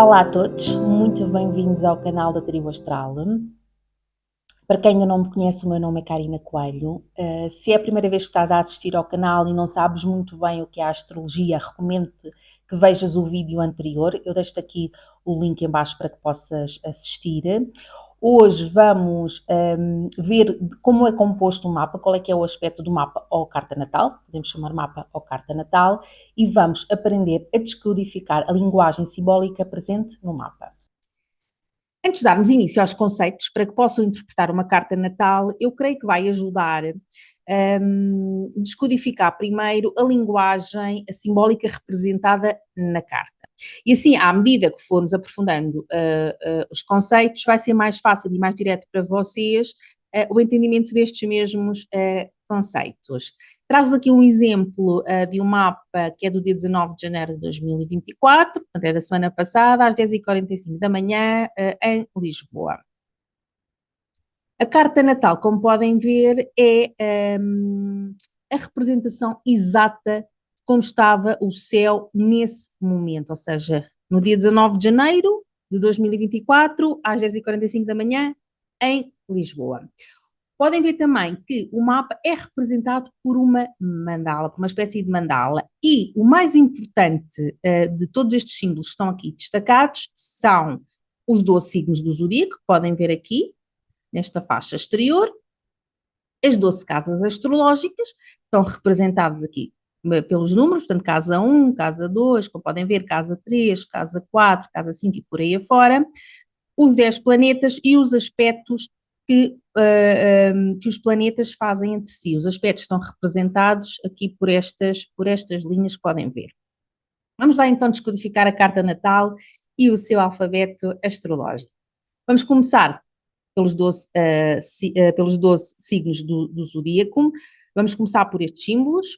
Olá a todos, muito bem-vindos ao canal da Tribo Astral. Para quem ainda não me conhece, o meu nome é Karina Coelho. Se é a primeira vez que estás a assistir ao canal e não sabes muito bem o que é a astrologia, recomendo-te que vejas o vídeo anterior. Eu deixo-te aqui o link em baixo para que possas assistir. Hoje vamos ver como é composto o mapa, qual é que é o aspecto do mapa ou carta natal, podemos chamar mapa ou carta natal, e vamos aprender a descodificar a linguagem simbólica presente no mapa. Antes de darmos início aos conceitos, para que possam interpretar uma carta natal, eu creio que vai ajudar a descodificar primeiro a linguagem simbólica representada na carta. E assim, à medida que formos aprofundando os conceitos, vai ser mais fácil e mais direto para vocês o entendimento destes mesmos conceitos. Trago-vos aqui um exemplo de um mapa que é do dia 19 de janeiro de 2024, portanto é da semana passada, às 10h45 da manhã, em Lisboa. A carta natal, como podem ver, é a representação exata de como estava o céu nesse momento, ou seja, no dia 19 de janeiro de 2024, às 10h45 da manhã, em Lisboa. Podem ver também que o mapa é representado por uma mandala, por uma espécie de mandala, e o mais importante de todos estes símbolos que estão aqui destacados são os 12 signos do zodíaco, que podem ver aqui, nesta faixa exterior, as 12 casas astrológicas, estão representadas aqui pelos números, portanto, casa 1, casa 2, como podem ver, casa 3, casa 4, casa 5 e por aí afora, os 10 planetas e os aspectos que os planetas fazem entre si. Os aspectos estão representados aqui por estas linhas que podem ver. Vamos lá então descodificar a carta natal e o seu alfabeto astrológico. Vamos começar pelos 12 signos do zodíaco. Vamos começar por estes símbolos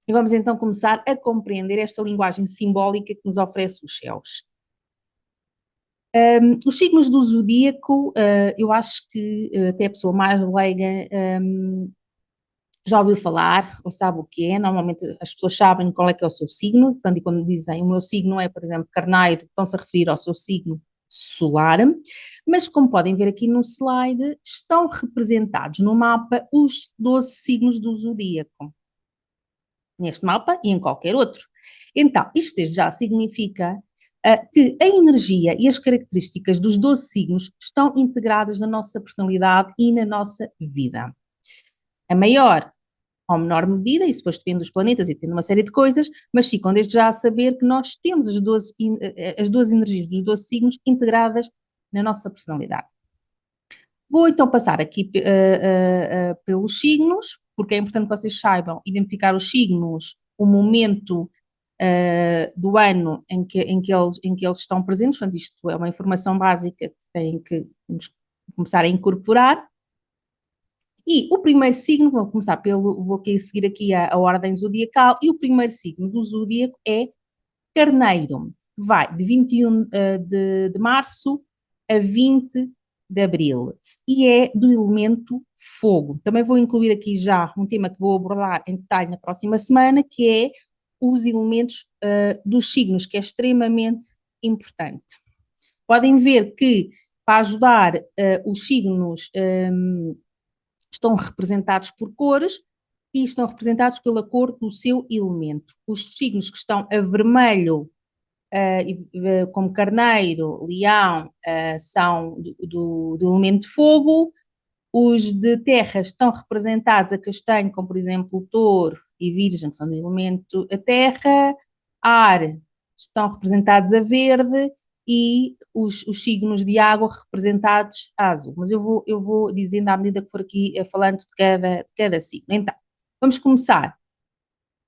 e vamos então começar a compreender esta linguagem simbólica que nos oferece os céus. Os signos do zodíaco, eu acho que até a pessoa mais leiga já ouviu falar ou sabe o que é. Normalmente as pessoas sabem qual é que é o seu signo, portanto, e quando dizem o meu signo é, por exemplo, carneiro, estão-se a referir ao seu signo solar, mas como podem ver aqui no slide, estão representados no mapa os 12 signos do zodíaco, neste mapa e em qualquer outro. Então, isto desde já significa que a energia e as características dos 12 signos estão integradas na nossa personalidade e na nossa vida. A maior ou menor medida, isso depois depende dos planetas e depende de uma série de coisas, mas ficam desde já a saber que nós temos as 12 energias dos 12 signos integradas na nossa personalidade. Vou então passar aqui pelos signos, porque é importante que vocês saibam identificar os signos, o momento do ano em que eles estão presentes, portanto isto é uma informação básica que têm que começar a incorporar. E o primeiro signo, vou seguir aqui a ordem zodiacal, e o primeiro signo do zodíaco é Carneiro, vai de 21 de março a 20 de abril, e é do elemento fogo. Também vou incluir aqui já um tema que vou abordar em detalhe na próxima semana, que é os elementos dos signos, que é extremamente importante. Podem ver que, para ajudar, os signos estão representados por cores e estão representados pela cor do seu elemento. Os signos que estão a vermelho, como carneiro, leão, são do elemento fogo. Os de terra estão representados a castanho, como por exemplo touro e virgem, que são do elemento a terra. Ar estão representados a verde e os signos de água representados a azul. Mas eu vou dizendo à medida que for aqui falando de cada signo. Então, vamos começar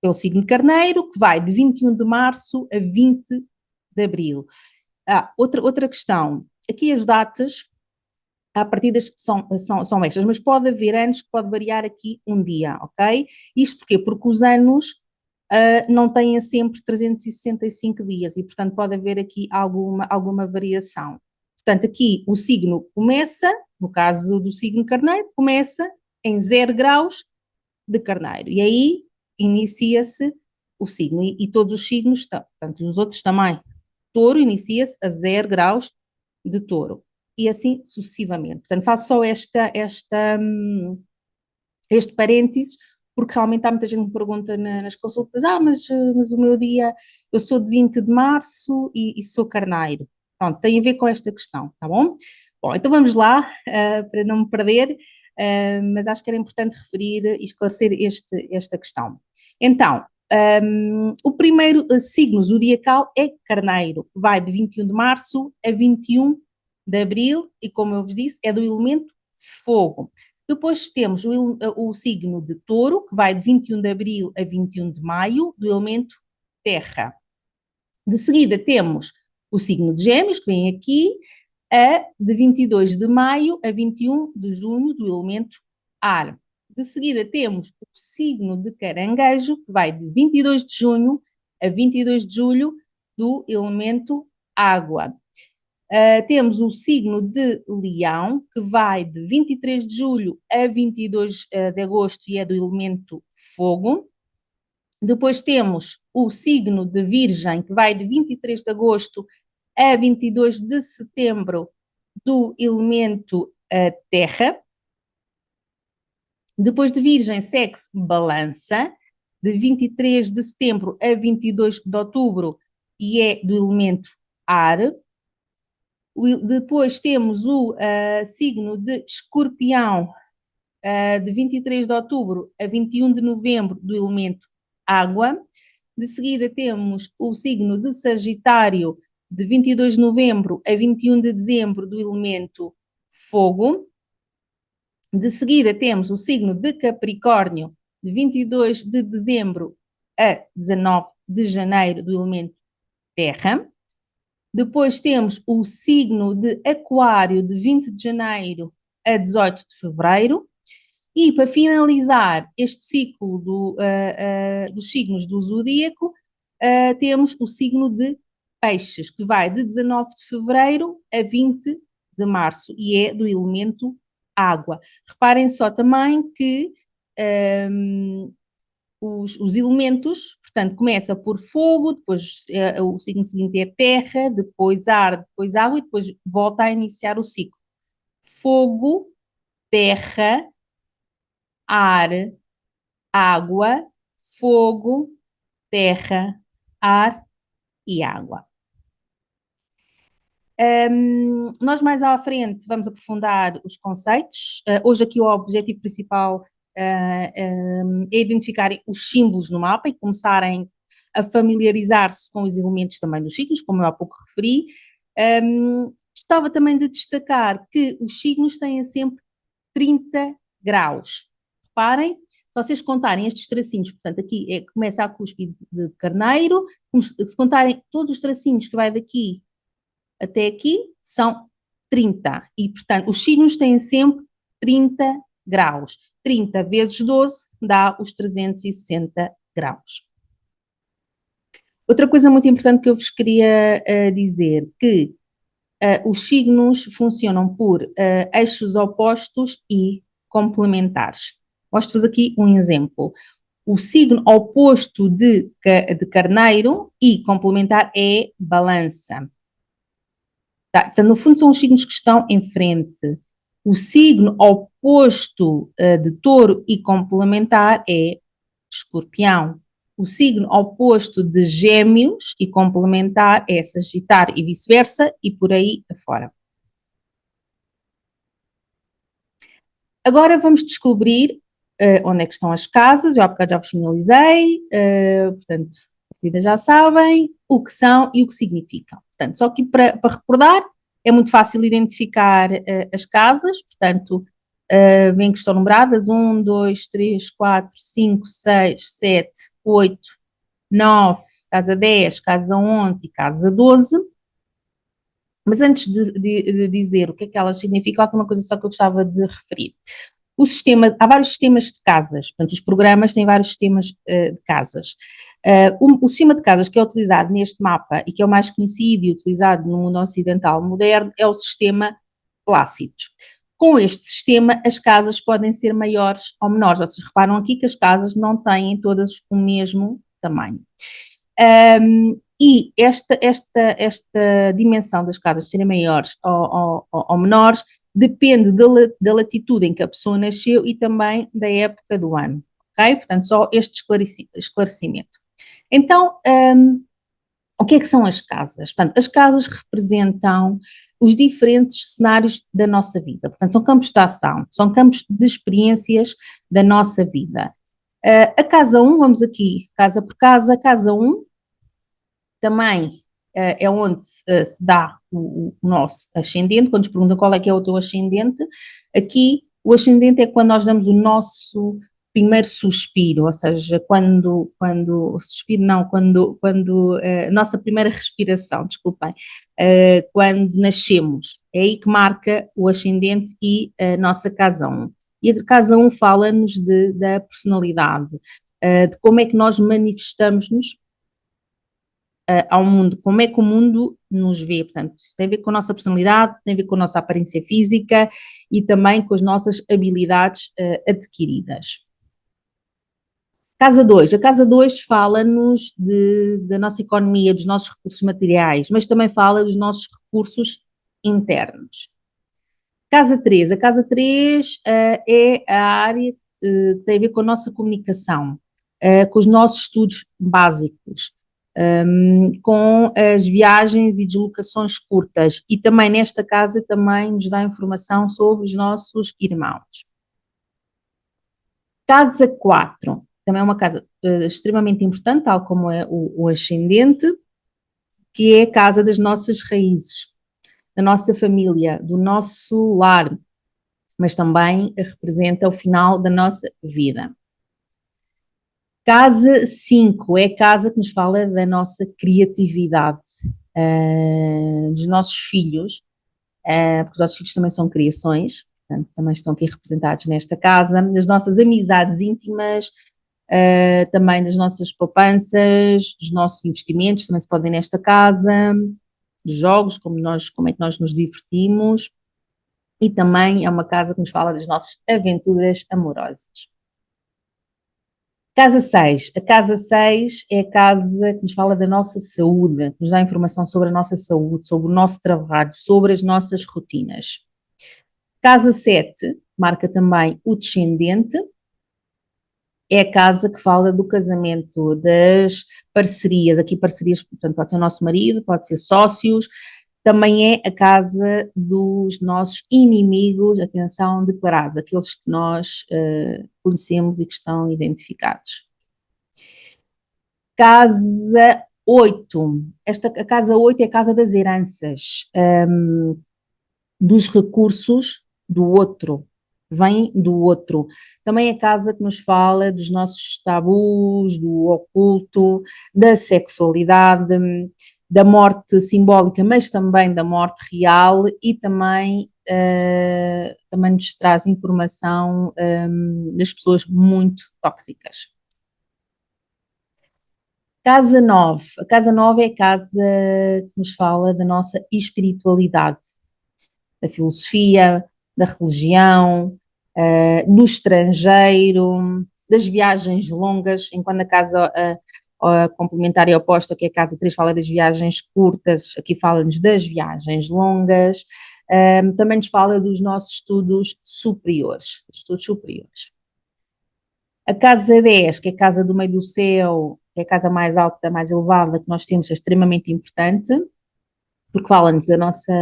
pelo signo carneiro, que vai de 21 de março a 20 de abril. Outra questão, aqui as datas, há partidas que são estas, mas pode haver anos que pode variar aqui um dia, ok? Isto porquê? Porque os anos não têm sempre 365 dias e, portanto, pode haver aqui alguma variação. Portanto, aqui o signo começa, no caso do signo carneiro, começa em 0 graus de carneiro. E aí inicia-se o signo. E todos os signos, portanto, os outros também, touro inicia-se a 0 graus de touro. E assim sucessivamente. Portanto, faço só este parênteses, porque realmente há muita gente que me pergunta nas consultas, mas o meu dia, eu sou de 20 de março e sou carneiro. Pronto, tem a ver com esta questão, tá bom? Bom, então vamos lá, para não me perder, mas acho que era importante referir e esclarecer esta questão. Então, o primeiro signo zodiacal é carneiro, vai de 21 de março a 21 de abril, e como eu vos disse, é do elemento fogo. Depois temos o signo de touro, que vai de 21 de abril a 21 de maio, do elemento terra. De seguida temos o signo de gêmeos, que vem aqui, de 22 de maio a 21 de junho, do elemento ar. De seguida temos o signo de caranguejo, que vai de 22 de junho a 22 de julho, do elemento água. Temos o signo de leão, que vai de 23 de julho a 22 de agosto e é do elemento fogo. Depois temos o signo de virgem, que vai de 23 de agosto a 22 de setembro, do elemento terra. Depois de virgem segue-se balança, de 23 de setembro a 22 de outubro e é do elemento ar. Depois temos o signo de escorpião, de 23 de outubro a 21 de novembro, do elemento água. De seguida temos o signo de sagitário, de 22 de novembro a 21 de dezembro, do elemento fogo. De seguida temos o signo de capricórnio, de 22 de dezembro a 19 de janeiro, do elemento terra. Depois temos o signo de aquário, de 20 de janeiro a 18 de fevereiro. E para finalizar este ciclo dos signos do zodíaco, temos o signo de peixes, que vai de 19 de fevereiro a 20 de março e é do elemento água. Reparem só também que os elementos, portanto, começa por fogo, depois o signo seguinte é terra, depois ar, depois água e depois volta a iniciar o ciclo. Fogo, terra, ar, água, fogo, terra, ar e água. Nós mais à frente vamos aprofundar os conceitos. Hoje aqui o objetivo principal é identificar os símbolos no mapa e começarem a familiarizar-se com os elementos também dos signos, como eu há pouco referi. Gostava também de destacar que os signos têm sempre 30 graus. Reparem, se vocês contarem estes tracinhos, portanto aqui começa a cúspide de carneiro, se contarem todos os tracinhos que vai daqui até aqui, são 30. E, portanto, os signos têm sempre 30 graus. 30 vezes 12 dá os 360 graus. Outra coisa muito importante que eu vos queria dizer, que os signos funcionam por eixos opostos e complementares. Mostro-vos aqui um exemplo. O signo oposto de carneiro e complementar é balança. Tá, então, no fundo, são os signos que estão em frente. O signo oposto de touro e complementar é escorpião. O signo oposto de gêmeos e complementar é sagitário e vice-versa e por aí afora. Agora vamos descobrir onde é que estão as casas. Eu há bocado já vos finalizei, portanto, a partida já sabem o que são e o que significam. Portanto, só aqui para recordar, é muito fácil identificar as casas, portanto, veem que estão numeradas 1, 2, 3, 4, 5, 6, 7, 8, 9, casa 10, casa 11 e casa 12. Mas antes de dizer o que é que elas significam, há alguma coisa só que eu gostava de referir. Há vários sistemas de casas, portanto, os programas têm vários sistemas de casas. O sistema de casas que é utilizado neste mapa e que é o mais conhecido e utilizado no mundo ocidental moderno é o sistema Plácidos. Com este sistema, as casas podem ser maiores ou menores. Vocês reparam aqui que as casas não têm todas o mesmo tamanho. E esta dimensão das casas serem maiores ou menores depende da latitude em que a pessoa nasceu e também da época do ano, ok? Portanto, só este esclarecimento. Então, o que é que são as casas? Portanto, as casas representam os diferentes cenários da nossa vida. Portanto, são campos de ação, são campos de experiências da nossa vida. A casa 1, vamos aqui, casa por casa, casa 1, também é onde se dá o nosso ascendente. Quando nos perguntam qual é que é o teu ascendente, aqui o ascendente é quando nós damos o nosso primeiro suspiro, ou seja, quando suspiro não, quando nossa primeira respiração, desculpem, quando nascemos, é aí que marca o ascendente e a nossa casa 1. E a casa 1 fala-nos da personalidade, de como é que nós manifestamos-nos ao mundo, como é que o mundo nos vê. Portanto, isso tem a ver com a nossa personalidade, tem a ver com a nossa aparência física e também com as nossas habilidades adquiridas. Casa 2, a casa 2 fala-nos da nossa economia, dos nossos recursos materiais, mas também fala dos nossos recursos internos. Casa 3, a casa 3 é a área que tem a ver com a nossa comunicação, com os nossos estudos básicos, com as viagens e deslocações curtas, e também nesta casa também nos dá informação sobre os nossos irmãos. Casa 4, também é uma casa extremamente importante, tal como é o ascendente, que é a casa das nossas raízes, da nossa família, do nosso lar, mas também representa o final da nossa vida. Casa 5 é a casa que nos fala da nossa criatividade, dos nossos filhos, porque os nossos filhos também são criações, portanto, também estão aqui representados nesta casa, das nossas amizades íntimas, também das nossas poupanças, dos nossos investimentos, também se podem nesta casa, dos jogos, como é que nós nos divertimos, e também é uma casa que nos fala das nossas aventuras amorosas. Casa 6. A casa 6 é a casa que nos fala da nossa saúde, que nos dá informação sobre a nossa saúde, sobre o nosso trabalho, sobre as nossas rotinas. Casa 7 marca também o descendente, é a casa que fala do casamento, das parcerias, aqui parcerias, portanto pode ser o nosso marido, pode ser sócios, também é a casa dos nossos inimigos, atenção, declarados, aqueles que nós conhecemos e que estão identificados. Casa 8, a casa 8 é a casa das heranças, dos recursos do outro, vem do outro. Também é a casa que nos fala dos nossos tabus, do oculto, da sexualidade, da morte simbólica, mas também da morte real, e também nos traz informação das pessoas muito tóxicas. Casa 9. A casa 9 é a casa que nos fala da nossa espiritualidade, da filosofia, da religião, do estrangeiro, das viagens longas, enquanto a casa complementar e oposta, que é a casa 3, fala das viagens curtas, aqui fala-nos das viagens longas, também nos fala dos nossos estudos superiores, A casa 10, que é a casa do meio do céu, que é a casa mais alta, mais elevada que nós temos, é extremamente importante, porque fala-nos da nossa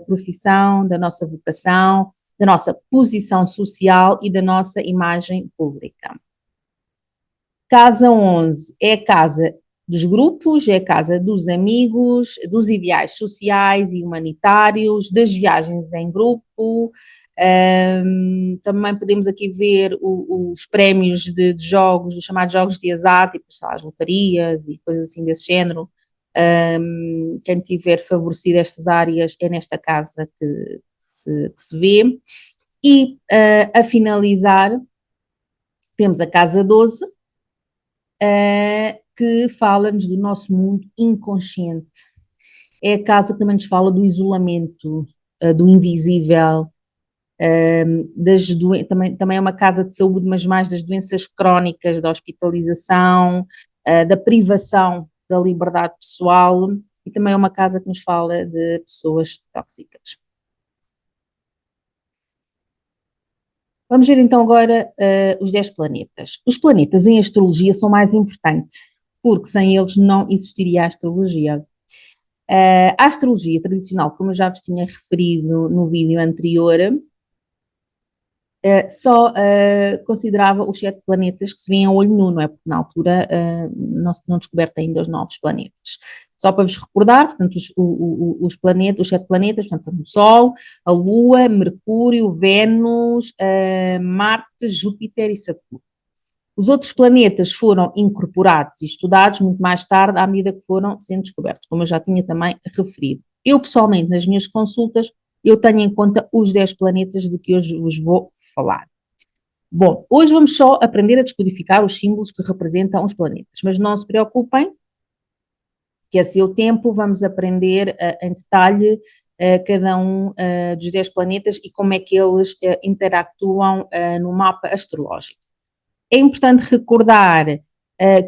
profissão, da nossa vocação, da nossa posição social e da nossa imagem pública. Casa 11 é a casa dos grupos, é a casa dos amigos, dos ideais sociais e humanitários, das viagens em grupo. Também podemos aqui ver os prémios de jogos, os chamados jogos de azar, tipo as lotarias e coisas assim desse género. Quem tiver favorecido estas áreas é nesta casa que se vê. E a finalizar, temos a casa 12, que fala-nos do nosso mundo inconsciente. É a casa que também nos fala do isolamento, do invisível, também é uma casa de saúde, mas mais das doenças crónicas, da hospitalização, da privação da liberdade pessoal e também é uma casa que nos fala de pessoas tóxicas. Vamos ver então agora os 10 planetas. Os planetas em astrologia são mais importantes, porque sem eles não existiria a astrologia. A astrologia tradicional, como eu já vos tinha referido no vídeo anterior, só considerava os 7 planetas que se vêem a olho nu, não é? Porque na altura não descoberta ainda os novos planetas. Só para vos recordar, portanto, os planetas, os 7 planetas, portanto, o Sol, a Lua, Mercúrio, Vênus, Marte, Júpiter e Saturno. Os outros planetas foram incorporados e estudados muito mais tarde, à medida que foram sendo descobertos, como eu já tinha também referido. Eu, pessoalmente, nas minhas consultas, eu tenho em conta os 10 planetas de que hoje vos vou falar. Bom, hoje vamos só aprender a descodificar os símbolos que representam os planetas, mas não se preocupem, que a seu tempo vamos aprender em detalhe cada um dos 10 planetas e como é que eles interactuam no mapa astrológico. É importante recordar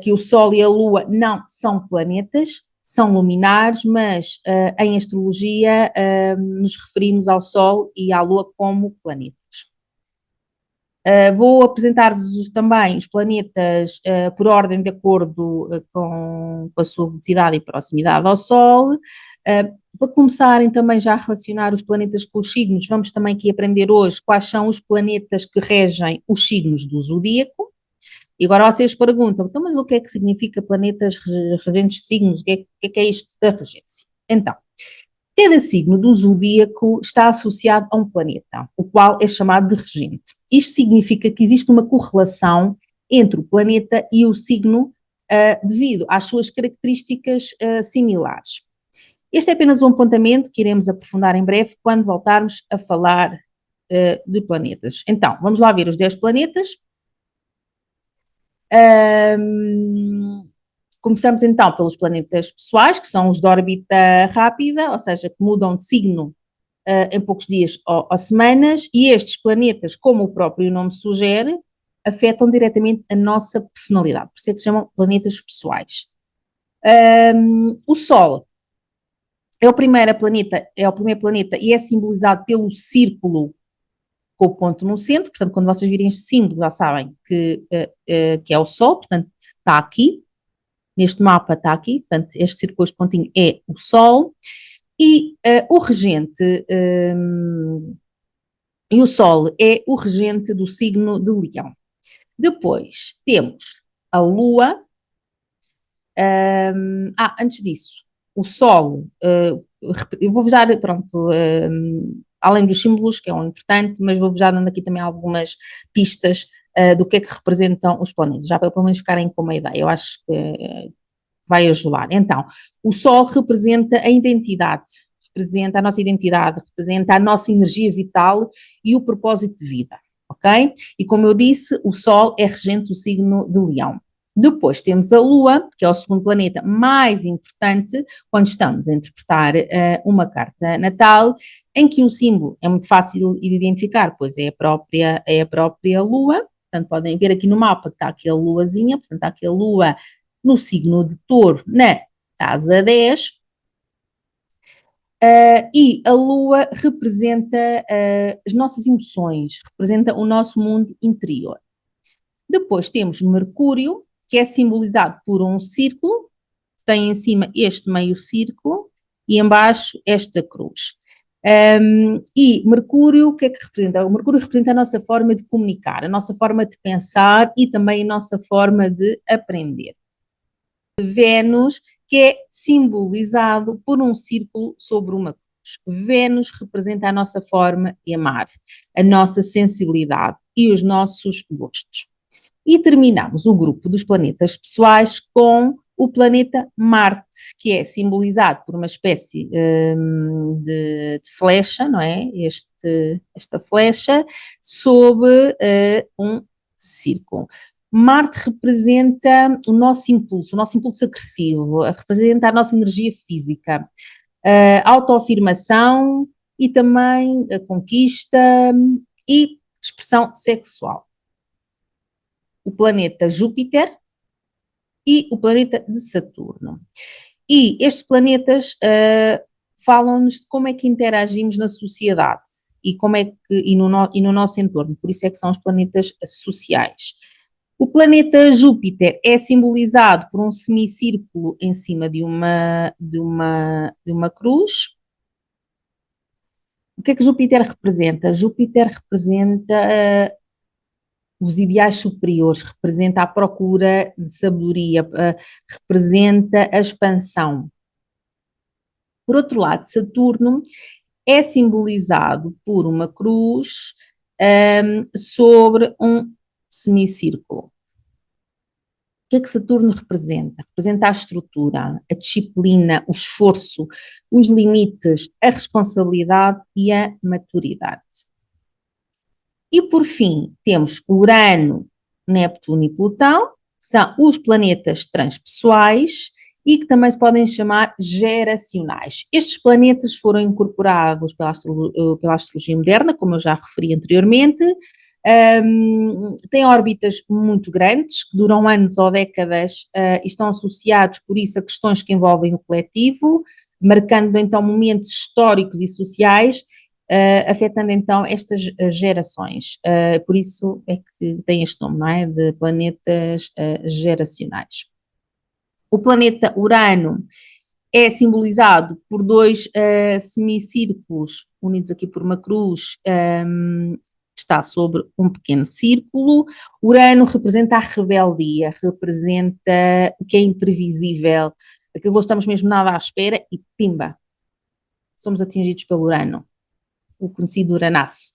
que o Sol e a Lua não são planetas, são luminares, mas em astrologia nos referimos ao Sol e à Lua como planetas. Vou apresentar-vos também os planetas por ordem de acordo com a sua velocidade e proximidade ao Sol. Para começarem também já a relacionar os planetas com os signos, vamos também aqui aprender hoje quais são os planetas que regem os signos do zodíaco. E agora vocês perguntam, então, mas o que é que significa planetas regentes de signos? O que é isto da regência? Então, cada signo do zodíaco está associado a um planeta, o qual é chamado de regente. Isto significa que existe uma correlação entre o planeta e o signo devido às suas características similares. Este é apenas um apontamento que iremos aprofundar em breve quando voltarmos a falar de planetas. Então, vamos lá ver os 10 planetas. Começamos então pelos planetas pessoais, que são os de órbita rápida, ou seja, que mudam de signo em poucos dias ou semanas, e estes planetas, como o próprio nome sugere, afetam diretamente a nossa personalidade, por isso é que se chamam planetas pessoais. O Sol é o primeiro planeta e é simbolizado pelo círculo com o ponto no centro, portanto, quando vocês virem este símbolo, já sabem que é o Sol, portanto, está aqui, neste mapa está aqui, portanto, este círculo, este pontinho é o Sol, e o regente, e o Sol é o regente do signo de Leão. Depois temos a Lua, antes disso, o Sol, eu vou-vos dar, pronto, além dos símbolos, que é um importante, mas vou-vos já dando aqui também algumas pistas do que é que representam os planetas, já para pelo menos ficarem com uma ideia, eu acho que vai ajudar. Então, o Sol representa a identidade, representa a nossa identidade, representa a nossa energia vital e o propósito de vida, ok? E como eu disse, o Sol é regente do signo de Leão. Depois temos a Lua, que é o segundo planeta mais importante quando estamos a interpretar uma carta natal, em que o símbolo é muito fácil de identificar, pois é a própria Lua. Portanto, podem ver aqui no mapa que está aqui a Luazinha, portanto, está aqui a Lua no signo de Touro, na casa 10, e a Lua representa as nossas emoções, representa o nosso mundo interior. Depois temos Mercúrio, que é simbolizado por um círculo, tem em cima este meio círculo e embaixo esta cruz. E Mercúrio, o que é que representa? O Mercúrio representa a nossa forma de comunicar, a nossa forma de pensar e também a nossa forma de aprender. Vênus, que é simbolizado por um círculo sobre uma cruz. Vênus representa a nossa forma de amar, a nossa sensibilidade e os nossos gostos. E terminamos o grupo dos planetas pessoais com o planeta Marte, que é simbolizado por uma espécie de flecha, não é? Esta flecha sobre um círculo. Marte representa o nosso impulso agressivo, representa a nossa energia física, a autoafirmação e também a conquista e expressão sexual. O planeta Júpiter e o planeta de Saturno. E estes planetas falam-nos de como é que interagimos na sociedade e como é que e no nosso entorno, por isso é que são os planetas sociais. O planeta Júpiter é simbolizado por um semicírculo em cima de uma cruz. O que é que Júpiter representa? Júpiter representa os ideais superiores, representa a procura de sabedoria, representa a expansão. Por outro lado, Saturno é simbolizado por uma cruz sobre um semicírculo. O que é que Saturno representa? Representa a estrutura, a disciplina, o esforço, os limites, a responsabilidade e a maturidade. E por fim, temos Urano, Neptuno e Plutão, que são os planetas transpessoais e que também se podem chamar geracionais. Estes planetas foram incorporados pela astrologia moderna, como eu já referi anteriormente, têm órbitas muito grandes, que duram anos ou décadas, e estão associados, por isso, a questões que envolvem o coletivo, marcando então momentos históricos e sociais, afetando então estas gerações. Por isso é que tem este nome, não é? De planetas geracionais. O planeta Urano é simbolizado por dois semicírculos unidos aqui por uma cruz, está sobre um pequeno círculo. Urano representa a rebeldia, representa o que é imprevisível, aquilo que nós estamos mesmo nada à espera e pimba, somos atingidos pelo Urano, o conhecido Uranaço,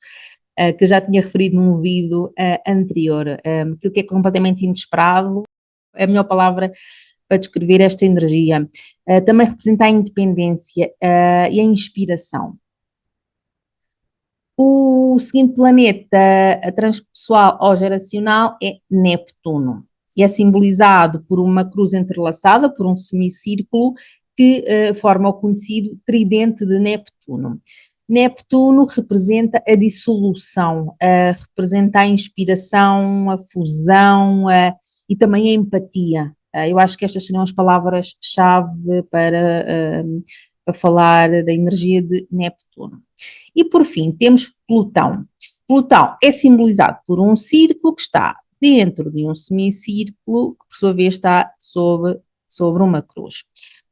que eu já tinha referido num vídeo anterior, aquilo que é completamente inesperado, é a melhor palavra para descrever esta energia. Também representa a independência e a inspiração. O seguinte planeta transpessoal ou geracional é Neptuno, e é simbolizado por uma cruz entrelaçada, por um semicírculo, que forma o conhecido tridente de Neptuno. Neptuno representa a dissolução, representa a inspiração, a fusão e também a empatia. Eu acho que estas seriam as palavras-chave para falar da energia de Neptuno. E por fim temos Plutão. Plutão é simbolizado por um círculo que está dentro de um semicírculo, que por sua vez está sobre uma cruz.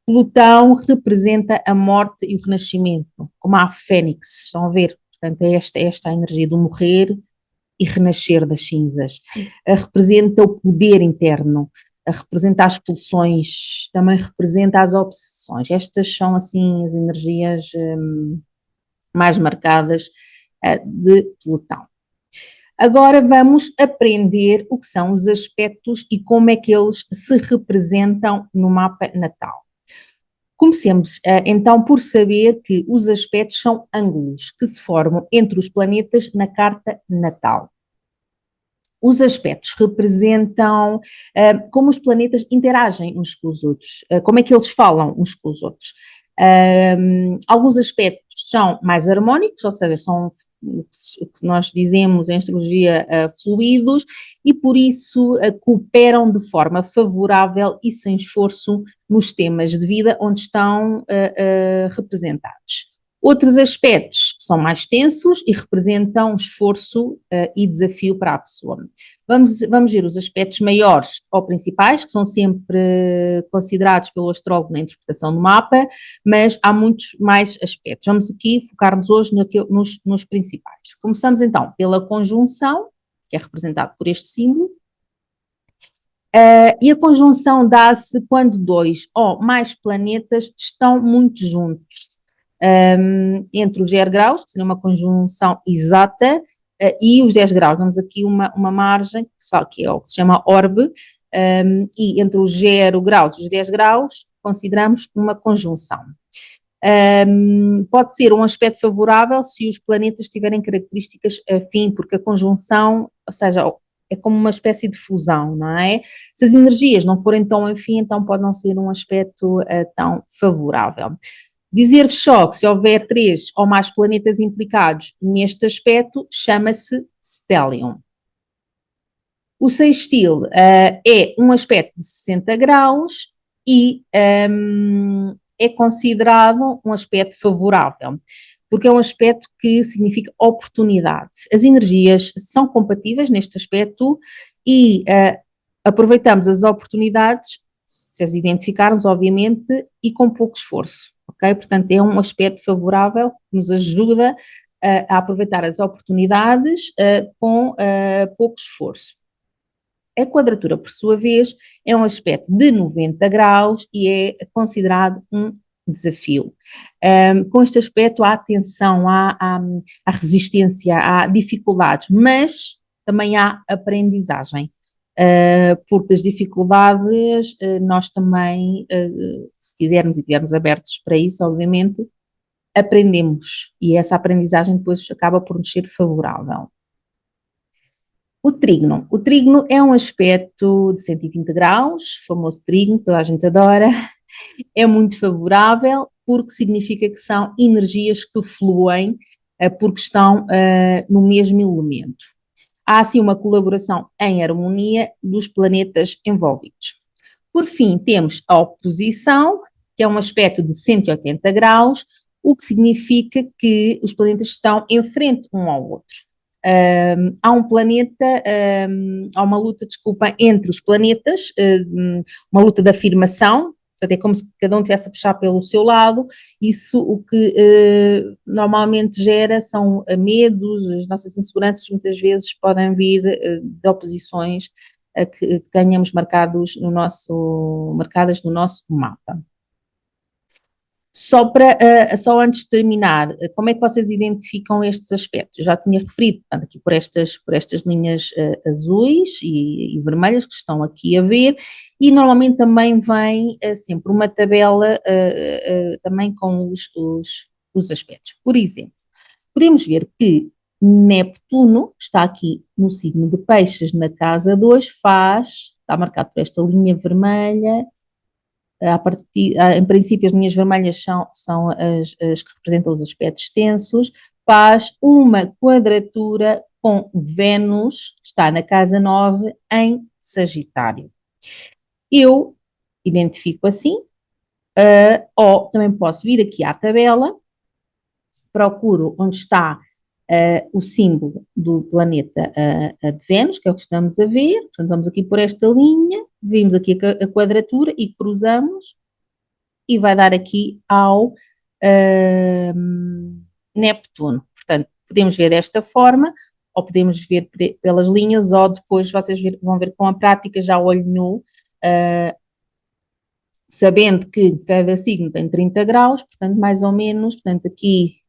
Plutão representa a morte e o renascimento, como a fênix, estão a ver? Portanto, é esta a energia do morrer e renascer das cinzas. Representa o poder interno, representa as pulsões, também representa as obsessões. Estas são, assim, as energias mais marcadas de Plutão. Agora vamos aprender o que são os aspectos e como é que eles se representam no mapa natal. Comecemos então por saber que os aspectos são ângulos que se formam entre os planetas na carta natal. Os aspectos representam como os planetas interagem uns com os outros, como é que eles falam uns com os outros. Alguns aspectos são mais harmónicos, ou seja, são o que nós dizemos em astrologia fluidos, e por isso cooperam de forma favorável e sem esforço nos temas de vida onde estão representados. Outros aspectos são mais tensos e representam esforço e desafio para a pessoa. Vamos ver os aspectos maiores ou principais, que são sempre considerados pelo astrólogo na interpretação do mapa, mas há muitos mais aspectos. Vamos aqui focar-nos hoje nos principais. Começamos então pela conjunção, que é representado por este símbolo. E a conjunção dá-se quando dois ou mais planetas estão muito juntos. Entre os 0 graus, que seria uma conjunção exata, e os 10 graus. Damos aqui uma margem, que é o que se chama orbe, e entre os 0 graus e os 10 graus consideramos uma conjunção. Pode ser um aspecto favorável se os planetas tiverem características afim, porque a conjunção, ou seja, é como uma espécie de fusão, não é? Se as energias não forem tão afim, então pode não ser um aspecto tão favorável. Dizer-vos só que se houver 3 ou mais planetas implicados neste aspecto, chama-se stellium. O sextil é um aspecto de 60 graus e é considerado um aspecto favorável, porque é um aspecto que significa oportunidade. As energias são compatíveis neste aspecto e aproveitamos as oportunidades, se as identificarmos, obviamente, e com pouco esforço, ok? Portanto, é um aspecto favorável que nos ajuda a aproveitar as oportunidades com pouco esforço. A quadratura, por sua vez, é um aspecto de 90 graus e é considerado um desafio. Com este aspecto há tensão, há resistência, há dificuldades, mas também há aprendizagem. Porque das dificuldades nós também, se quisermos e estivermos abertos para isso, obviamente, aprendemos e essa aprendizagem depois acaba por nos ser favorável. O trígono é um aspecto de 120 graus, o famoso trígono, toda a gente adora, é muito favorável porque significa que são energias que fluem porque estão no mesmo elemento. Há assim uma colaboração em harmonia dos planetas envolvidos. Por fim, temos a oposição, que é um aspecto de 180 graus, o que significa que os planetas estão em frente um ao outro. Há um planeta, há uma luta, desculpa, entre os planetas, uma luta de afirmação, portanto é como se cada um estivesse a puxar pelo seu lado, isso o que normalmente gera são medos, as nossas inseguranças muitas vezes podem vir de oposições que tenhamos marcadas no nosso mapa. Só antes de terminar, como é que vocês identificam estes aspectos? Eu já tinha referido, portanto, aqui por estas linhas azuis e vermelhas que estão aqui a ver, e normalmente também vem sempre uma tabela também com os aspectos. Por exemplo, podemos ver que Neptuno está aqui no signo de Peixes, na casa 2, está marcado por esta linha vermelha. Em princípio, as linhas vermelhas são as que representam os aspectos tensos, faz uma quadratura com Vênus, que está na casa 9, em Sagitário. Eu identifico assim, ou também posso vir aqui à tabela, procuro onde está o símbolo do planeta de Vênus, que é o que estamos a ver, portanto vamos aqui por esta linha, vimos aqui a quadratura e cruzamos, e vai dar aqui ao Neptuno. Portanto, podemos ver desta forma, ou podemos ver pelas linhas, ou depois vocês vão ver com a prática já olho nu, sabendo que cada signo tem 30 graus, portanto, mais ou menos, portanto, aqui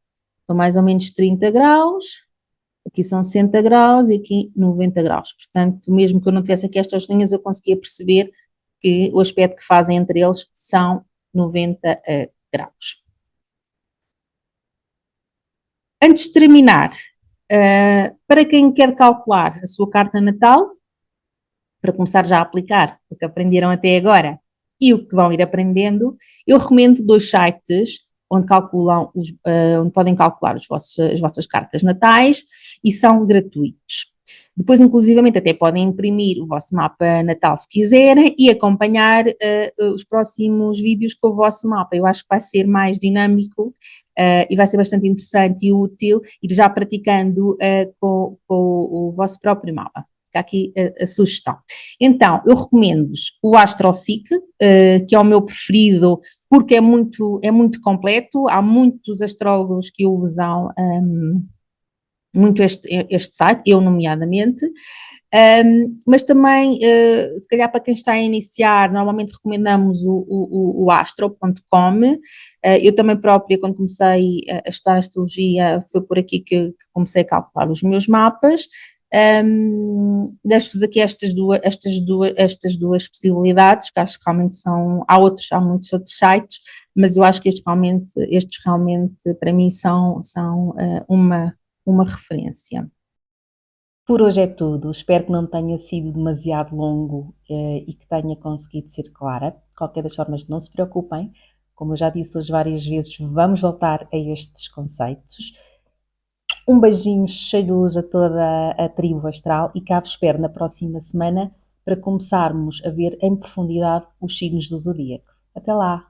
são mais ou menos 30 graus, aqui são 60 graus e aqui 90 graus. Portanto, mesmo que eu não tivesse aqui estas linhas, eu conseguia perceber que o aspecto que fazem entre eles são 90 graus. Antes de terminar, para quem quer calcular a sua carta natal, para começar já a aplicar o que aprenderam até agora e o que vão ir aprendendo, eu recomendo 2 sites onde onde podem calcular as vossas cartas natais e são gratuitos. Depois, inclusivamente, até podem imprimir o vosso mapa natal se quiserem e acompanhar os próximos vídeos com o vosso mapa. Eu acho que vai ser mais dinâmico e vai ser bastante interessante e útil ir já praticando com o vosso próprio mapa. Fica aqui a sugestão. Então, eu recomendo-vos o AstroSeek, que é o meu preferido porque é muito completo, há muitos astrólogos que usam muito este site, eu nomeadamente, mas também, se calhar para quem está a iniciar, normalmente recomendamos o astro.com. Eu também própria, quando comecei a estudar astrologia, foi por aqui que comecei a calcular os meus mapas. Deixo-vos aqui estas duas possibilidades, que acho que realmente há muitos outros sites, mas eu acho que estes realmente para mim são uma referência. Por hoje é tudo, espero que não tenha sido demasiado longo e que tenha conseguido ser clara. De qualquer das formas, não se preocupem, como eu já disse hoje várias vezes, vamos voltar a estes conceitos. Um beijinho cheio de luz a toda a tribo astral e cá vos espero na próxima semana para começarmos a ver em profundidade os signos do zodíaco. Até lá!